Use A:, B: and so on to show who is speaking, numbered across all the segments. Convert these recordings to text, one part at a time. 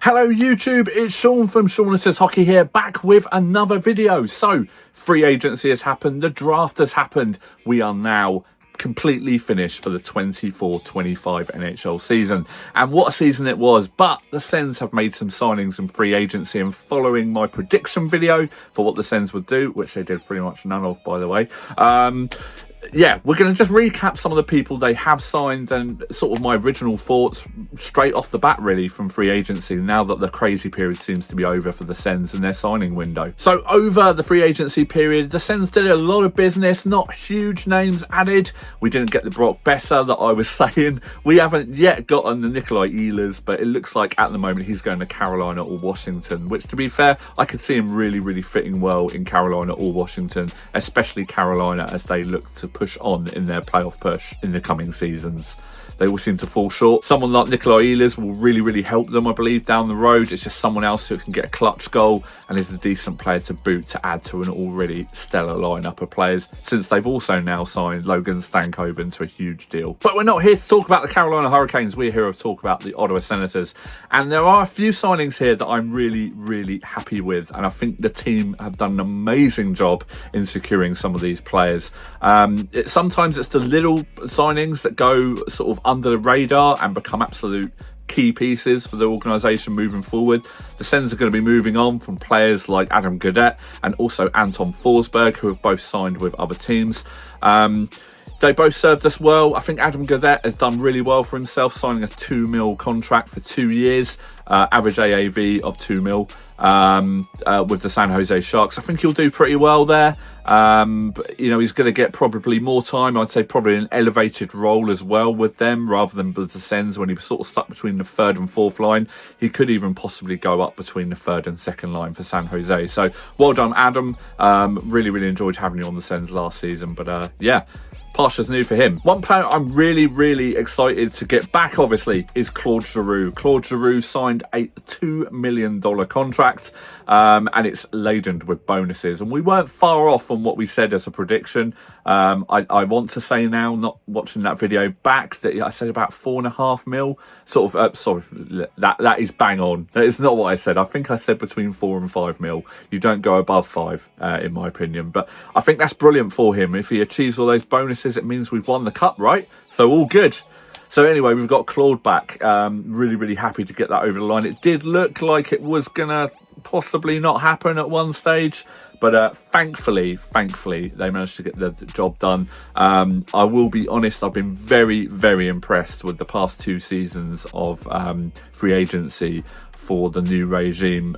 A: Hello YouTube, it's Sean from Sean Says Hockey here, back with another video. So, free agency has happened, the draft has happened. We are now completely finished for the 24-25 NHL season. And what a season it was, but the Sens have made some signings in free agency, and following my prediction video for what the Sens would do, which they did pretty much none of, by the way, yeah, we're going to just recap some of the people they have signed and sort of my original thoughts straight off the bat, really, from free agency, now that the crazy period seems to be over for the Sens and their signing window. So over the free agency period, the Sens did a lot of business, not huge names added. We didn't get the Brock Besser that I was saying. We haven't yet gotten the Nikolai Ehlers, but it looks like at the moment he's going to Carolina or Washington, which, to be fair, I could see him really fitting well in Carolina or Washington, especially Carolina, as they look to push on in their playoff push in the coming seasons. They all seem to fall short. Someone like Nikolai Ehlers will really help them, I believe, down the road. It's just someone else who can get a clutch goal and is a decent player to boot to add to an already stellar lineup of players, since they've also now signed Logan Stankoven to a huge deal. But we're not here to talk about the Carolina Hurricanes. We're here to talk about the Ottawa Senators. And there are a few signings here that I'm really happy with, and I think the team have done an amazing job in securing some of these players. Sometimes it's the little signings that go sort of under the radar and become absolute key pieces for the organisation moving forward. The Sens are going to be moving on from players like Adam Gaudette and also Anton Forsberg, who have both signed with other teams. They both served us well. I think Adam Gaudette has done really well for himself, signing a $2 million contract for 2 years, average AAV of $2 million with the San Jose Sharks. I think he'll do pretty well there. But, you know, he's going to get probably more time. I'd say probably an elevated role as well with them, rather than with the Sens when he was sort of stuck between the third and fourth line. He could even possibly go up between the third and second line for San Jose. So well done, Adam. Really enjoyed having you on the Sens last season. But yeah, Pasha's new for him. One player I'm really excited to get back, obviously, is Claude Giroux. Claude Giroux signed a $2 million contract, and it's laden with bonuses. And we weren't far off on what we said as a prediction. I want to say now, not watching that video back, that I said about $4.5 million. Sort of, sorry, that is bang on. That is not what I said. I think I said between 4 and 5 mil. You don't go above 5, in my opinion. But I think that's brilliant for him. If he achieves all those bonuses, it means we've won the cup, right? So all good. So anyway, we've got Claude back. Really happy to get that over the line. It did look like it was gonna possibly not happen at one stage, but thankfully they managed to get the job done. I will be honest, I've been very impressed with the past 2 seasons of free agency for the new regime.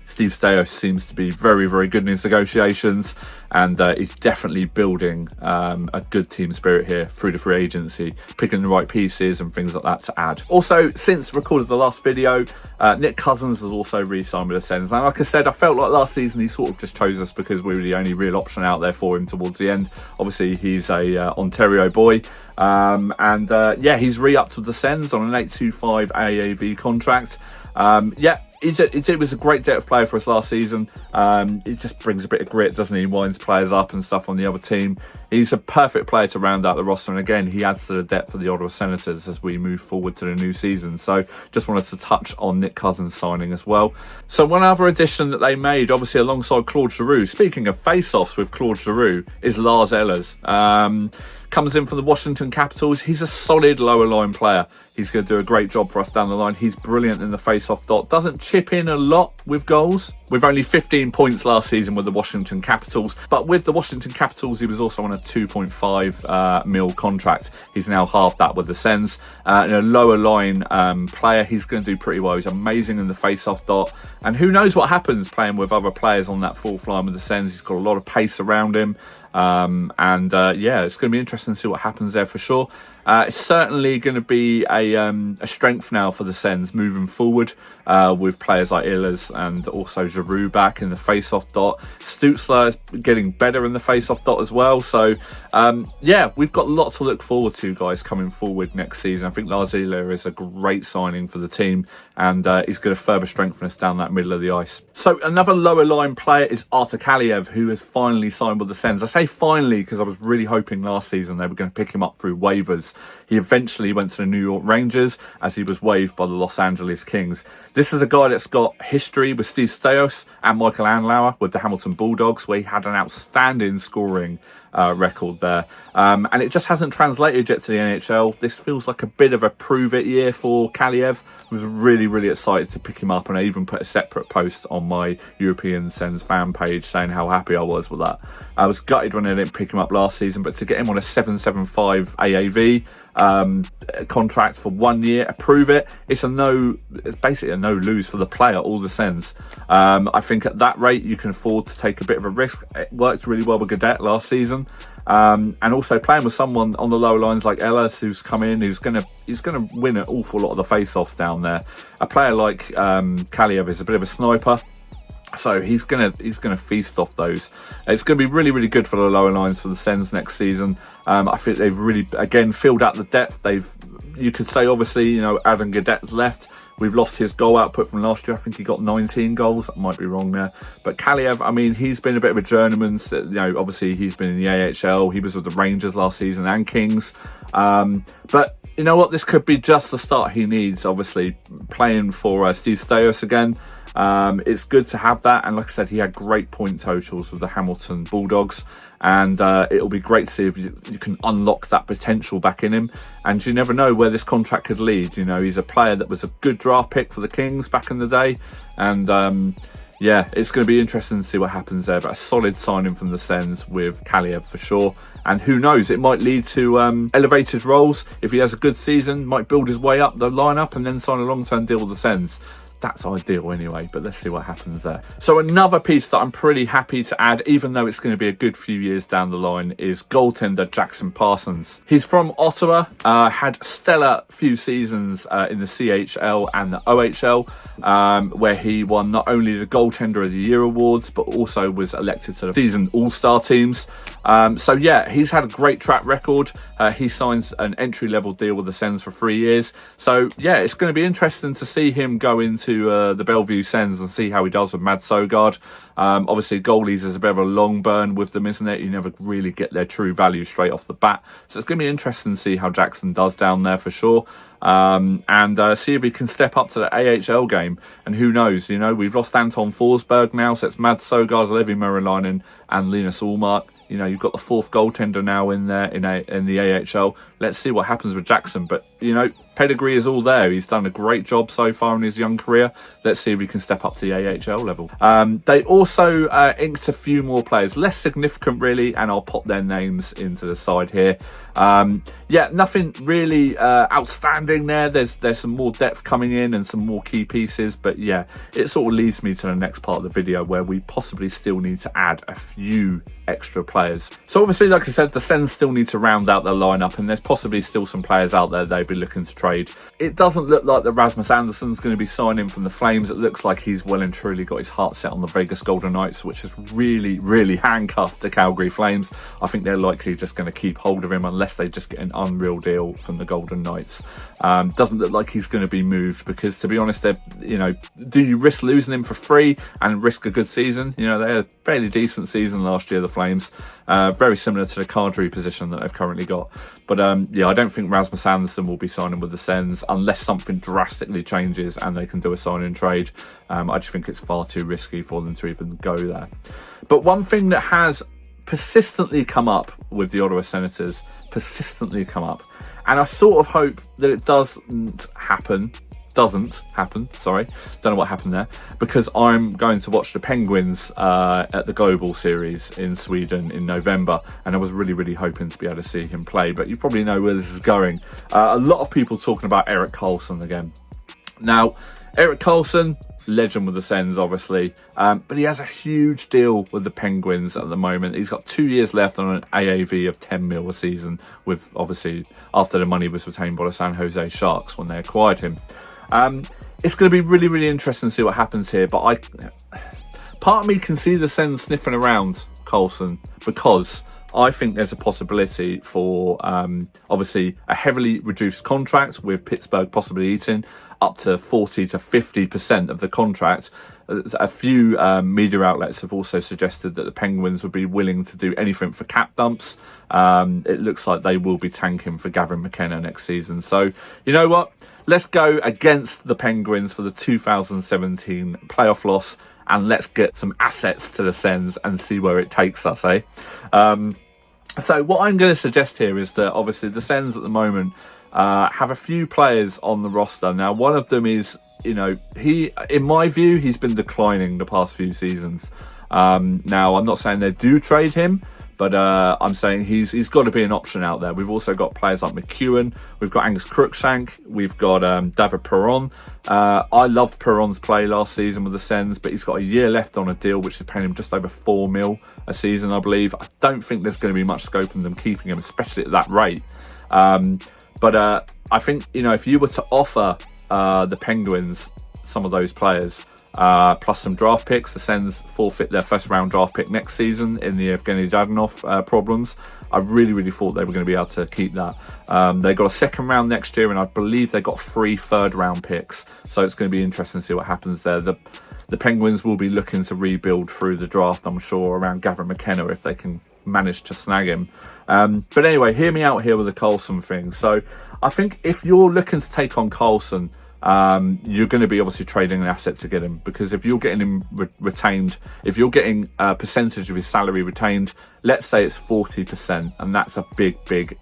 A: Steve Staios seems to be very good in his negotiations, and he's definitely building a good team spirit here through the free agency, picking the right pieces and things like that to add. Also, since recorded the last video, Nick Cousins has also re-signed with the Sens. Now, like I said, I felt like last season he sort of just chose us because we were the only real option out there for him towards the end. Obviously, he's a Ontario boy, and yeah, he's re-upped with the Sens on an 825 AAV contract. Yeah, it was a great depth player for us last season. It just brings a bit of grit, doesn't he? He winds players up and stuff on the other team. He's a perfect player to round out the roster, and again, he adds to the depth of the Ottawa Senators as we move forward to the new season. So just wanted to touch on Nick Cousins signing as well. So one other addition that they made, obviously alongside Claude Giroux, speaking of face-offs with Claude Giroux, is Lars Ellers. Comes in from the Washington Capitals. He's a solid lower line player. He's going to do a great job for us down the line. He's brilliant in the face-off dot. Doesn't chip in a lot with goals. With only 15 points last season with the Washington Capitals. But with the Washington Capitals, he was also on a 2.5 mil contract. He's now halved that with the Sens. And a lower line player, he's going to do pretty well. He's amazing in the face-off dot. And who knows what happens playing with other players on that fourth line with the Sens. He's got a lot of pace around him. Yeah, it's going to be interesting to see what happens there for sure. It's certainly going to be a strength now for the Sens moving forward, with players like Ehlers and also Giroux back in the face-off dot. Stutzler is getting better in the face-off dot as well. So yeah, we've got lots to look forward to, guys, coming forward next season. I think Lars Eller is a great signing for the team, and he's going to further strengthen us down that middle of the ice. So another lower line player is Artur Kaliev, who has finally signed with the Sens. I say finally, because I was really hoping last season they were going to pick him up through waivers. He eventually went to the New York Rangers as he was waived by the Los Angeles Kings. This is a guy that's got history with Steve Stais and Michael Andlauer with the Hamilton Bulldogs, where he had an outstanding scoring record there. And it just hasn't translated yet to the NHL. This feels like a bit of a prove-it year for Kaliev. I was really, really excited to pick him up, and I even put a separate post on my European Sens fan page saying how happy I was with that. I was gutted when I didn't pick him up last season, but to get him on a 7.75 AAV contract for 1 year, approve it. It's basically a no-lose for the player, all the Sens. I think at that rate you can afford to take a bit of a risk. It worked really well with Gaudette last season. And also playing with someone on the lower lines like Ellis, who's come in, who's gonna win an awful lot of the face-offs down there. A player like Kaliev is a bit of a sniper, so he's gonna feast off those. It's gonna be really, really good for the lower lines for the Sens next season. I think they've really, again, filled out the depth. You could say, obviously, you know, Adam Gaudette's left. We've lost his goal output from last year. I think he got 19 goals. I might be wrong there. But Kaliev, I mean, he's been a bit of a journeyman. You know, obviously, he's been in the AHL. He was with the Rangers last season and Kings. But you know what? This could be just the start he needs, obviously, playing for Steve Stais again. It's good to have that. And like I said, he had great point totals with the Hamilton Bulldogs. And it'll be great to see if you can unlock that potential back in him. And you never know where this contract could lead. You know, he's a player that was a good draft pick for the Kings back in the day. And yeah, it's going to be interesting to see what happens there. But a solid signing from the Sens with Kaliev for sure. And who knows, it might lead to elevated roles. If he has a good season, might build his way up the lineup and then sign a long-term deal with the Sens. That's ideal anyway, but let's see what happens there. So another piece that I'm pretty happy to add, even though it's going to be a good few years down the line, is goaltender Jackson Parsons. He's from Ottawa, had stellar few seasons in the CHL and the OHL, where he won not only the Goaltender of the Year awards, but also was elected to the season All-Star teams. So yeah, he's had a great track record. He signs an entry-level deal with the Sens for 3 years. So yeah, it's going to be interesting to see him go into the Bellevue Sens and see how he does with Mad Sogard. Obviously, goalies is a bit of a long burn with them, isn't it? You never really get their true value straight off the bat. So it's going to be interesting to see how Jackson does down there for sure. And see if he can step up to the AHL game. And who knows, you know, we've lost Anton Forsberg now, so it's Mad Sogard, Levi Merilainen and Linus Ullmark. You know, you've got the fourth goaltender now in there in the AHL. Let's see what happens with Jackson. But, you know, pedigree is all there. He's done a great job so far in his young career. Let's see if he can step up to the AHL level. They also inked a few more players, less significant really, and I'll pop their names into the side here. Yeah, nothing really outstanding there. There's some more depth coming in and some more key pieces, but yeah, it sort of leads me to the next part of the video where we possibly still need to add a few extra players. So obviously, like I said, the Sens still need to round out their lineup, and there's possibly still some players out there they'd be looking to trade. It doesn't look like that Rasmus Andersson's going to be signing from the Flames. It looks like he's well and truly got his heart set on the Vegas Golden Knights, which has really, really handcuffed the Calgary Flames. I think they're likely just going to keep hold of him unless they just get an unreal deal from the Golden Knights. Doesn't look like he's going to be moved because, to be honest, you know, do you risk losing him for free and risk a good season? You know, they had a fairly decent season last year, the Flames. Very similar to the Kadri position that they've currently got. But yeah, I don't think Rasmus Andersson will be signing with the Sens unless something drastically changes and they can do a sign-in trade. I just think it's far too risky for them to even go there. But one thing that has persistently come up with the Ottawa Senators, and I sort of hope that it doesn't happen, sorry, don't know what happened there, because I'm going to watch the Penguins at the Global Series in Sweden in November, and I was really, really hoping to be able to see him play, but you probably know where this is going. A lot of people talking about Erik Karlsson again. Now, Erik Karlsson, legend with the Sens, obviously, but he has a huge deal with the Penguins at the moment. He's got 2 years left on an AAV of 10 mil a season, with obviously after the money was retained by the San Jose Sharks when they acquired him. It's going to be really, really interesting to see what happens here, but part of me can see the Sens sniffing around Karlsson because I think there's a possibility for obviously a heavily reduced contract with Pittsburgh possibly eating up to 40 to 50% of the contract. A few media outlets have also suggested that the Penguins would be willing to do anything for cap dumps. It looks like they will be tanking for Gavin McKenna next season. So, you know what? Let's go against the Penguins for the 2017 playoff loss, and let's get some assets to the Sens and see where it takes us, eh? So what I'm going to suggest here is that obviously the Sens at the moment have a few players on the roster. Now, one of them is, you know, in my view, he's been declining the past few seasons. Now, I'm not saying they do trade him, but I'm saying he's got to be an option out there. We've also got players like McEwen, we've got Angus Crookshank, we've got David Perron. I loved Perron's play last season with the Sens, but he's got a year left on a deal which is paying him just over $4 million a season, I believe. I don't think there's going to be much scope in them keeping him, especially at that rate. But I think, you know, if you were to offer the Penguins some of those players, plus some draft picks, the Sens forfeit their first round draft pick next season in the Evgeny Dadonov problems. I really thought they were going to be able to keep that. They got a second round next year, and I believe they got 3 third round picks. So it's going to be interesting to see what happens there. The Penguins will be looking to rebuild through the draft, I'm sure, around Gavin McKenna if they can manage to snag him. But anyway, hear me out here with the Karlsson thing. So I think if you're looking to take on Karlsson, you're going to be obviously trading an asset to get him, because if you're getting him retained, if you're getting a percentage of his salary retained, let's say it's 40%, and that's a big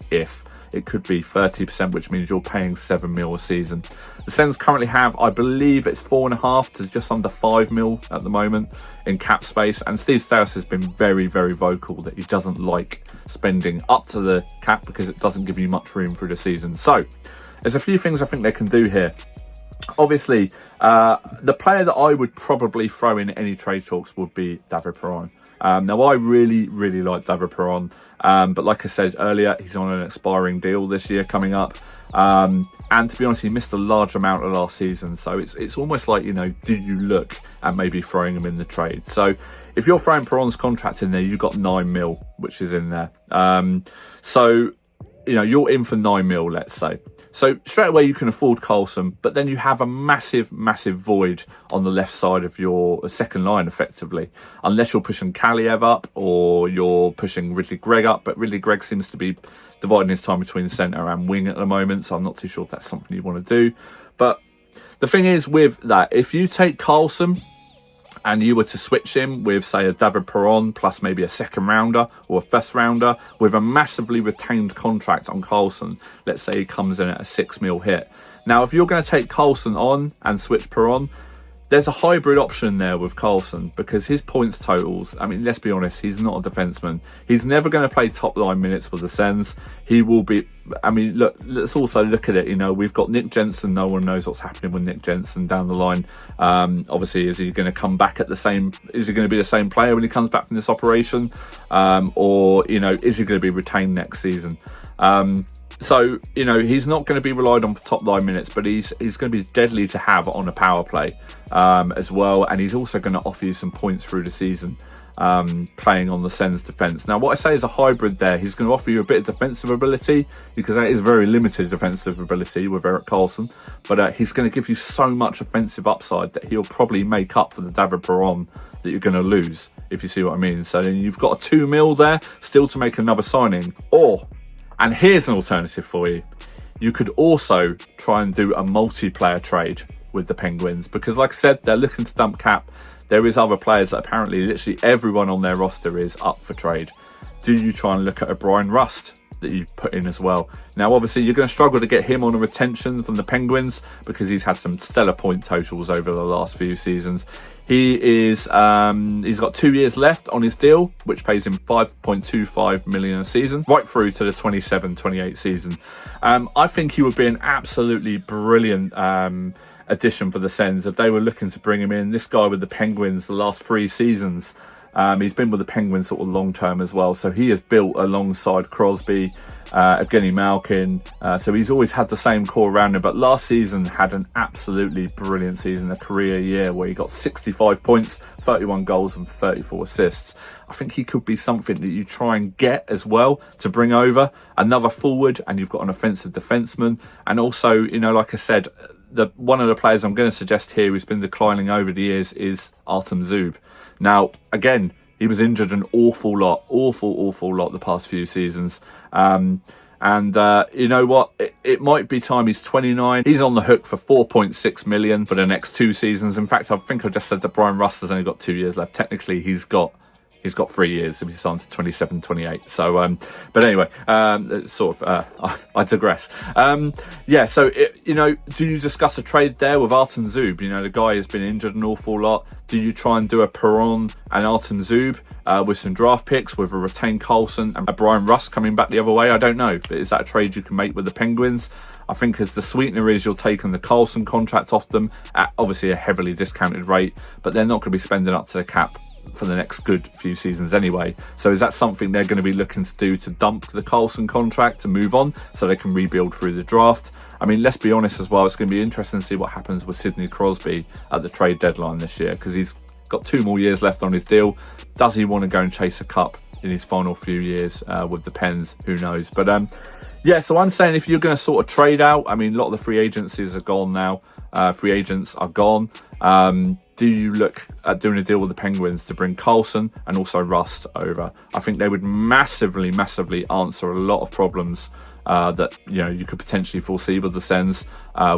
A: if. It could be 30%, which means you're paying $7 million a season. The Sens currently have, I believe it's 4.5 to just under $5 million at the moment in cap space. And Steve Staios has been very vocal that he doesn't like spending up to the cap because it doesn't give you much room through the season. So there's a few things I think they can do here. Obviously, the player that I would probably throw in any trade talks would be David Perron. Now, I really like David Perron, but like I said earlier, he's on an expiring deal this year coming up. And to be honest, he missed a large amount of last season, so it's almost like, you know, do you look at maybe throwing him in the trade? So if you're throwing Perron's contract in there, you've got $9 million, which is in there. So, you know, you're in for $9 million, let's say. So straight away you can afford Karlsson, but then you have a massive void on the left side of your second line, effectively, unless you're pushing Kaliev up or you're pushing Ridley Gregg up. But Ridley Gregg seems to be dividing his time between centre and wing at the moment, so I'm not too sure if that's something you want to do. But the thing is with that, if you take Karlsson and you were to switch him with, say, a David Perron plus maybe a second rounder or a first rounder with a massively retained contract on Karlsson, let's say he comes in at a $6 million hit. Now, if you're going to take Karlsson on and switch Perron, there's a hybrid option there with Karlsson, because his points totals, I mean, let's be honest, he's not a defenseman. He's never going to play top line minutes with the Sens. He will be, I mean, look, let's also look at it, you know, we've got Nick Jensen. No one knows what's happening with Nick Jensen down the line. Obviously, is he going to come back at the same, is he going to be the same player when he comes back from this operation? Or, you know, is he going to be retained next season? So, you know, he's not going to be relied on for top line minutes, but he's going to be deadly to have on a power play as well. And he's also going to offer you some points through the season playing on the Sens defence. Now, what I say is a hybrid there. He's going to offer you a bit of defensive ability, because that is very limited defensive ability with Erik Karlsson. But he's going to give you so much offensive upside that he'll probably make up for the David Perron that you're going to lose, if you see what I mean. So then you've got a $2 million there still to make another signing. Or, and here's an alternative for you, you could also try and do a multiplayer trade with the Penguins, because like I said, they're looking to dump cap. There is other players that apparently literally everyone on their roster is up for trade. Do you try and look at a Brian Rust that you put in as well? Now, obviously, you're going to struggle to get him on a retention from the Penguins, because he's had some stellar point totals over the last few seasons. He is, he's got 2 years left on his deal, which pays him $5.25 million a season, right through to the 27-28 season. I think he would be an absolutely brilliant addition for the Sens if they were looking to bring him in. This guy with the Penguins the last 3 seasons, he's been with the Penguins sort of long term as well, so he has built alongside Crosby, Evgeny Malkin, so he's always had the same core around him. But last season had an absolutely brilliant season, a career year where he got 65 points, 31 goals and 34 assists. I think he could be something that you try and get as well to bring over another forward, and you've got an offensive defenseman. And also, you know, like I said, the one of the players I'm going to suggest here who's been declining over the years is Artem Zub. Now, again, he was injured an awful lot the past few seasons. You know what? It might be time. He's 29. He's on the hook for 4.6 million for the next 2 seasons. In fact, I think I just said that Brian Rust has only got 2 years left. Technically, he's got 3 years if he's on to 27, 28. So, but anyway, I digress. Yeah, so, you know, do you discuss a trade there with Artem Zub? You know, the guy has been injured an awful lot. Do you try and do a Perron and Artem Zub with some draft picks, with a retained Carlson and a Brian Rust coming back the other way? I don't know. But is that a trade you can make with the Penguins? I think as the sweetener is you're taking the Carlson contract off them at obviously a heavily discounted rate, but they're not going to be spending up to the cap for the next good few seasons anyway. So is that something they're going to be looking to do, to dump the Carlson contract to move on so they can rebuild through the draft? I mean, let's be honest as well, it's going to be interesting to see what happens with Sidney Crosby at the trade deadline this year, because he's got 2 more years left on his deal. Does he want to go and chase a cup in his final few years with the Pens? Who knows? But yeah, so I'm saying if you're going to sort of trade out, I mean, a lot of the free agencies are gone now. Free agents are gone. Do you look at doing a deal with the Penguins to bring Carlson and also Rust over? I think they would massively answer a lot of problems that, you know, you could potentially foresee with the Sens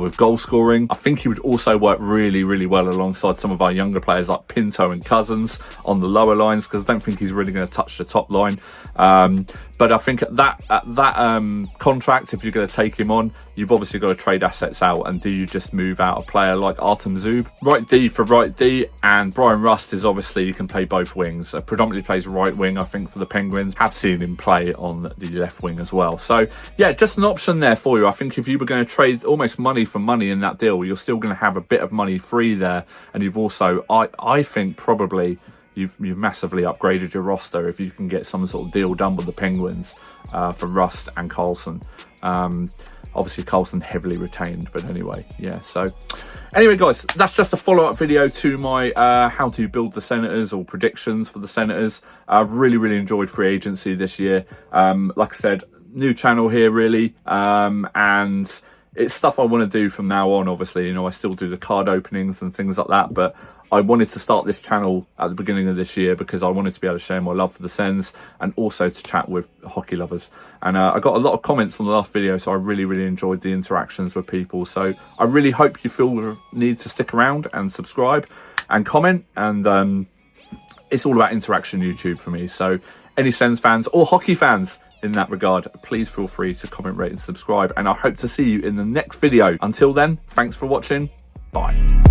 A: with goal scoring. I think he would also work really well alongside some of our younger players like Pinto and Cousins on the lower lines, because I don't think he's really going to touch the top line. But I think at that contract, if you're going to take him on, you've obviously got to trade assets out. And do you just move out a player like Artem Zub? Right D for right D, and Brian Rust is obviously, he can play both wings. Predominantly plays right wing, I think, for the Penguins. Have seen him play on the left wing as well. So yeah, just an option there for you. I think if you were going to trade almost money for money in that deal, you're still going to have a bit of money free there. And you've also, I think probably you've massively upgraded your roster if you can get some sort of deal done with the Penguins for Rust and Carlson. Obviously Carlson heavily retained, but anyway, yeah. So anyway, guys, that's just a follow-up video to my how to build the Senators, or predictions for the Senators. I've really enjoyed free agency this year. Like I said, new channel here really, and it's stuff I want to do from now on. Obviously, you know, I still do the card openings and things like that, but I wanted to start this channel at the beginning of this year because I wanted to be able to share my love for the Sens and also to chat with hockey lovers. And I got a lot of comments on the last video, so I really enjoyed the interactions with people. So I really hope you feel the need to stick around and subscribe and comment. And it's all about interaction YouTube for me. So any Sens fans or hockey fans in that regard, please feel free to comment, rate and subscribe. And I hope to see you in the next video. Until then, thanks for watching. Bye.